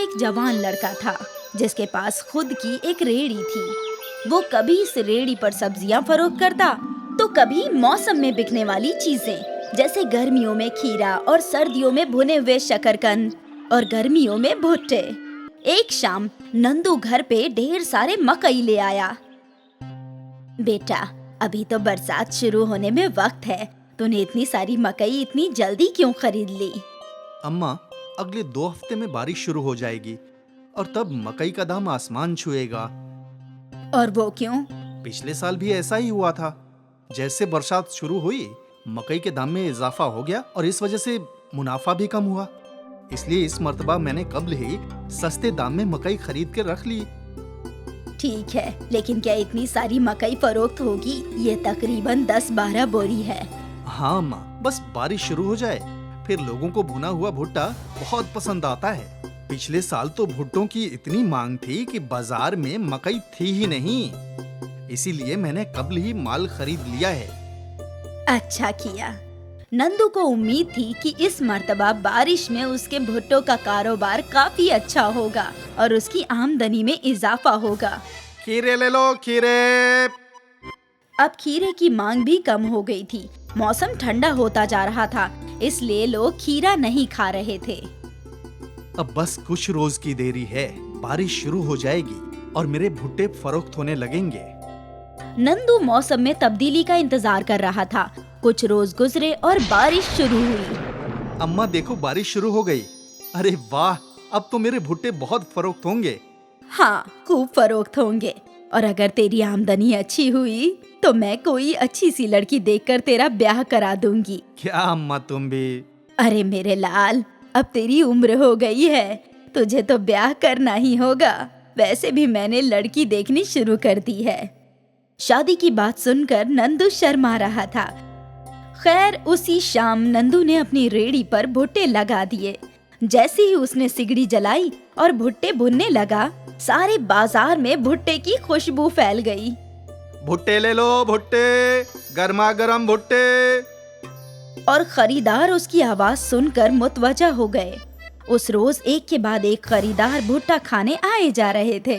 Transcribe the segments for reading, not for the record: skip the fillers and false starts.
एक जवान लड़का था जिसके पास खुद की एक रेहड़ी थी। वो कभी इस रेहड़ी पर सब्जियां फरोख्त करता तो कभी मौसम में बिकने वाली चीजें, जैसे गर्मियों में खीरा और सर्दियों में भुने हुए शकरकंद और गर्मियों में भुट्टे। एक शाम नंदू घर पे ढेर सारे मकई ले आया। बेटा, अभी तो बरसात शुरू होने में वक्त है। तूने इतनी सारी मकई इतनी जल्दी क्यों खरीद ली? अम्मा, अगले 2 हफ्ते में बारिश शुरू हो जाएगी और तब मकई का दाम आसमान छुएगा। और वो क्यों? पिछले साल भी ऐसा ही हुआ था। जैसे बरसात शुरू हुई, मकई के दाम में इजाफा हो गया और इस वजह से मुनाफा भी कम हुआ। इसलिए इस मर्तबा मैंने कब्ल ही सस्ते दाम में मकई खरीद के रख ली। ठीक है, लेकिन क्या इतनी सारी मकई फरोख्त होगी? ये तकरीबन 10-12 बोरी है। हाँ अम्मा, बस बारिश शुरू हो जाए, फिर लोगों को भुना हुआ भुट्टा बहुत पसंद आता है। पिछले साल तो भुट्टों की इतनी मांग थी कि बाजार में मकई थी ही नहीं। इसीलिए मैंने कब्ल ही माल खरीद लिया है। अच्छा किया। नंदू को उम्मीद थी कि इस मर्तबा बारिश में उसके भुट्टों का कारोबार काफी अच्छा होगा और उसकी आमदनी में इजाफा होगा। खीरे ले लो, खीरे। अब खीरे की मांग भी कम हो गई थी। मौसम ठंडा होता जा रहा था, इसलिए लोग खीरा नहीं खा रहे थे। अब बस कुछ रोज की देरी है, बारिश शुरू हो जाएगी और मेरे भुट्टे फरोख्त होने लगेंगे। नंदू मौसम में तब्दीली का इंतजार कर रहा था। कुछ रोज गुजरे और बारिश शुरू हुई। अम्मा देखो, बारिश शुरू हो गई। अरे वाह, अब तो मेरे भुट्टे बहुत फरोख्त होंगे। हाँ, खूब फरोख्त होंगे। और अगर तेरी आमदनी अच्छी हुई तो मैं कोई अच्छी सी लड़की देखकर तेरा ब्याह करा दूंगी। क्या अम्मा, तुम भी? अरे मेरे लाल, अब तेरी उम्र हो गई है, तुझे तो ब्याह करना ही होगा। वैसे भी मैंने लड़की देखनी शुरू कर दी है। शादी की बात सुनकर नंदू शर्मा रहा था। खैर, उसी शाम नंदू ने अपनी रेहड़ी पर भुट्टे लगा दिए। जैसे ही उसने सिगड़ी जलाई और भुट्टे भुनने लगा, सारे बाजार में भुट्टे की खुशबू फैल गई। भुट्टे ले लो, भुट्टे, गर्मा गर्म भुट्टे। और खरीदार उसकी आवाज सुनकर मुतवज्जा हो गए। उस रोज एक के बाद एक खरीदार भुट्टा खाने आए जा रहे थे।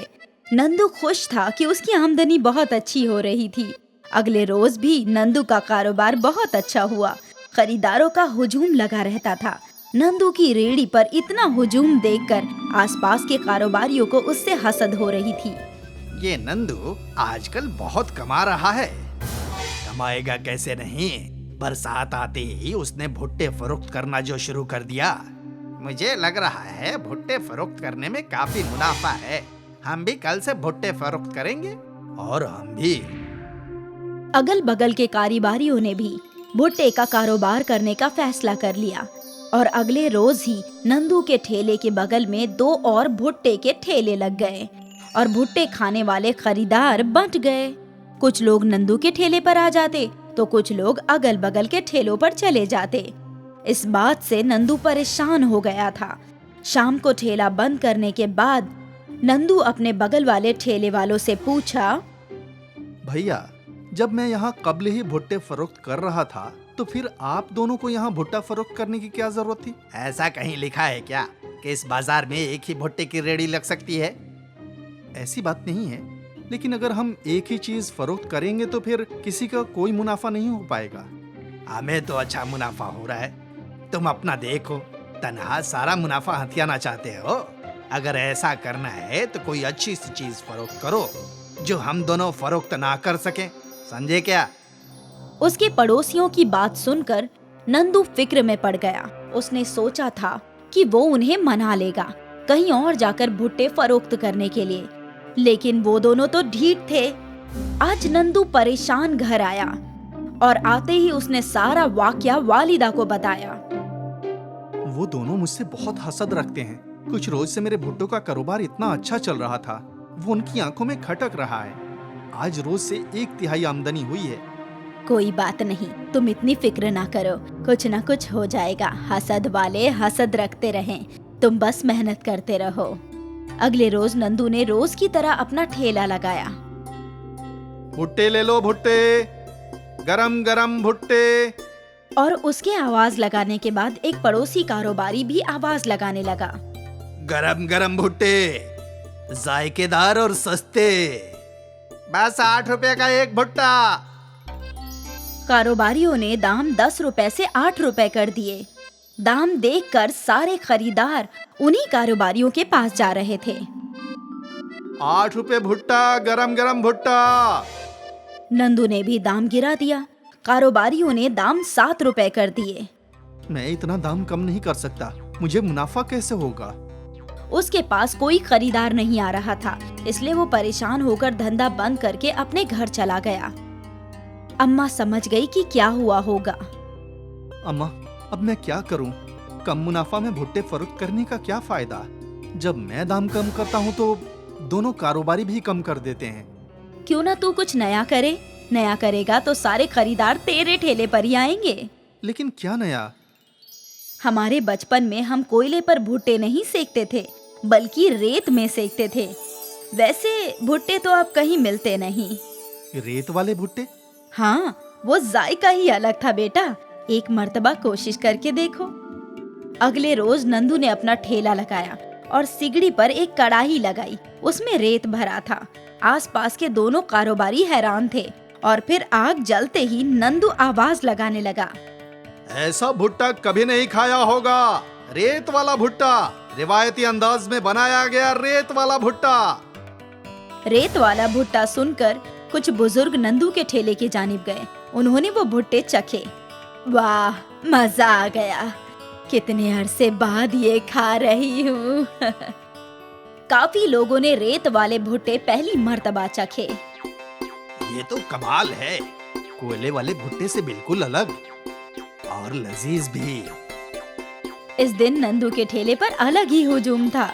नंदू खुश था कि उसकी आमदनी बहुत अच्छी हो रही थी। अगले रोज भी नंदू का कारोबार बहुत अच्छा हुआ। खरीदारों का हुजूम लगा रहता था। नंदू की रेहड़ी पर इतना हुजूम देखकर आसपास के कारोबारियों को उससे हसद हो रही थी। ये नंदू आजकल बहुत कमा रहा है। कमाएगा कैसे नहीं? बरसात आते ही उसने भुट्टे फरोख्त करना जो शुरू कर दिया। मुझे लग रहा है भुट्टे फरोख्त करने में काफी मुनाफा है। हम भी कल से भुट्टे फरोख्त करेंगे। और हम भी। अगल बगल के कारोबारियों ने भी भुट्टे का कारोबार करने का फैसला कर लिया और अगले रोज ही नंदू के ठेले के बगल में 2 और भुट्टे के ठेले लग गए और भुट्टे खाने वाले खरीदार बंट गए। कुछ लोग नंदू के ठेले पर आ जाते तो कुछ लोग अगल बगल के ठेलों पर चले जाते। इस बात से नंदू परेशान हो गया था। शाम को ठेला बंद करने के बाद नंदू अपने बगल वाले ठेले वालों से पूछा, भैया, जब मैं यहाँ कब्ल ही भुट्टे फरोख्त कर रहा था तो फिर आप दोनों को यहाँ भुट्टा फरोख्त करने की क्या जरूरत थी? ऐसा कहीं लिखा है क्या कि इस बाजार में एक ही भुट्टे की रेहड़ी लग सकती है? ऐसी बात नहीं है, लेकिन अगर हम एक ही चीज फरोख्त करेंगे तो फिर किसी का कोई मुनाफा नहीं हो पाएगा। हमें तो अच्छा मुनाफा हो रहा है, तुम अपना देखो। तनहा सारा मुनाफा हथियाना चाहते हो? अगर ऐसा करना है तो कोई अच्छी सी चीज फरोख्त करो जो हम दोनों फरोख्त ना कर सकें, समझे क्या? उसके पड़ोसियों की बात सुनकर नंदू फिक्र में पड़ गया। उसने सोचा था कि वो उन्हें मना लेगा कहीं और जाकर भुट्टे फरोख्त करने के लिए, लेकिन वो दोनों तो ढीठ थे। आज नंदू परेशान घर आया और आते ही उसने सारा वाकया वालिदा को बताया। वो दोनों मुझसे बहुत हसद रखते हैं। कुछ रोज से मेरे भुट्टों का कारोबार इतना अच्छा चल रहा था, वो उनकी आंखों में खटक रहा है। आज रोज से 1/3 आमदनी हुई है। कोई बात नहीं, तुम इतनी फिक्र ना करो, कुछ ना कुछ हो जाएगा। हसद वाले हसद रखते रहें, तुम बस मेहनत करते रहो। अगले रोज नंदू ने रोज की तरह अपना ठेला लगाया। भुट्टे ले लो, भुट्टे, गरम गरम भुट्टे। और उसके आवाज लगाने के बाद एक पड़ोसी कारोबारी भी आवाज लगाने लगा। गरम गरम भुट्टे, जायकेदार और सस्ते, बस 8 रुपए का एक भुट्टा। कारोबारियों ने दाम 10 रुपए से 8 रुपए कर दिए। दाम देखकर सारे खरीदार उन्हीं कारोबारियों के पास जा रहे थे। 8 रुपए भुट्टा, गरम गरम भुट्टा। नंदू ने भी दाम गिरा दिया। कारोबारियों ने दाम 7 रुपए कर दिए। मैं इतना दाम कम नहीं कर सकता, मुझे मुनाफा कैसे होगा? उसके पास कोई खरीदार नहीं आ रहा था, इसलिए वो परेशान होकर धंधा बंद करके अपने घर चला गया। अम्मा समझ गई कि क्या हुआ होगा। अम्मा, अब मैं क्या करूं? कम मुनाफा में भुट्टे फरोख्त करने का क्या फायदा? जब मैं दाम कम करता हूं तो दोनों कारोबारी भी कम कर देते हैं। क्यों ना तू कुछ नया करे? नया करेगा तो सारे खरीदार तेरे ठेले पर ही आएंगे। लेकिन क्या नया? हमारे बचपन में हम कोयले पर भुट्टे नहीं सेकते थे, बल्कि रेत में सेकते थे। वैसे भुट्टे तो अब कहीं मिलते नहीं। रेत वाले भुट्टे? हाँ, वो जायका ही अलग था बेटा। एक मर्तबा कोशिश करके देखो। अगले रोज नंदू ने अपना ठेला लगाया और सिगड़ी पर एक कड़ाही लगाई। उसमें रेत भरा था। आसपास के दोनों कारोबारी हैरान थे और फिर आग जलते ही नंदू आवाज लगाने लगा, ऐसा भुट्टा कभी नहीं खाया होगा। रेत वाला भुट्टा, रिवायती अंदाज में बनाया गया रेत वाला भुट्टा। रेत वाला भुट्टा सुनकर कुछ बुजुर्ग नंदू के ठेले की जानिब गए। उन्होंने वो भुट्टे चखे। वाह, मजा आ गया, कितने अरसे बाद ये खा रही हूँ। काफी लोगों ने रेत वाले भुट्टे पहली मर्तबा चखे। ये तो कमाल है, कोयले वाले भुट्टे से बिल्कुल अलग और लजीज भी। इस दिन नंदू के ठेले पर अलग ही हुजूम था।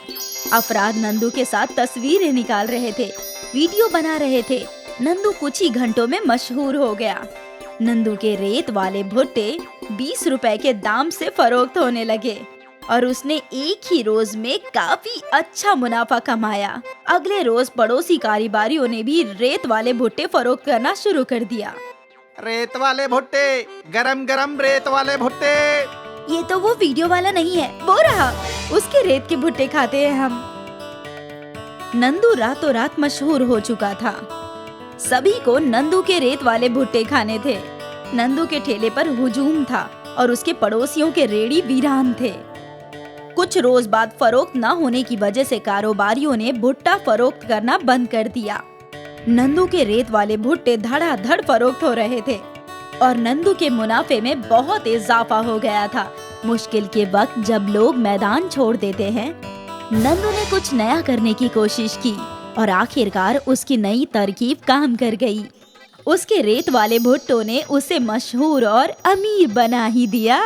अफराद नंदू के साथ तस्वीरें निकाल रहे थे, वीडियो बना रहे थे। नंदू कुछ ही घंटों में मशहूर हो गया। नंदू के रेत वाले भुट्टे 20 रुपए के दाम से फरोख्त होने लगे और उसने एक ही रोज में काफी अच्छा मुनाफा कमाया। अगले रोज पड़ोसी कारोबारियों ने भी रेत वाले भुट्टे फरोख्त करना शुरू कर दिया। रेत वाले भुट्टे, गरम गरम रेत वाले भुट्टे। ये तो वो वीडियो वाला नहीं है, वो रहा, उसके रेत के भुट्टे खाते हैं हम। नंदू रातों रात मशहूर हो चुका था। सभी को नंदू के रेत वाले भुट्टे खाने थे। नंदू के ठेले पर हुजूम था और उसके पड़ोसियों के रेड़ी वीरान थे। कुछ रोज बाद फरोख्त न होने की वजह से कारोबारियों ने भुट्टा फरोख्त करना बंद कर दिया। नंदू के रेत वाले भुट्टे धड़ाधड़ फरोख्त हो रहे थे और नंदू के मुनाफे में बहुत इजाफा हो गया था। मुश्किल के वक्त जब लोग मैदान छोड़ देते हैं, नंदू ने कुछ नया करने की कोशिश की और आखिरकार उसकी नई तरकीब काम कर गई। उसके रेत वाले भुट्टों ने उसे मशहूर और अमीर बना ही दिया।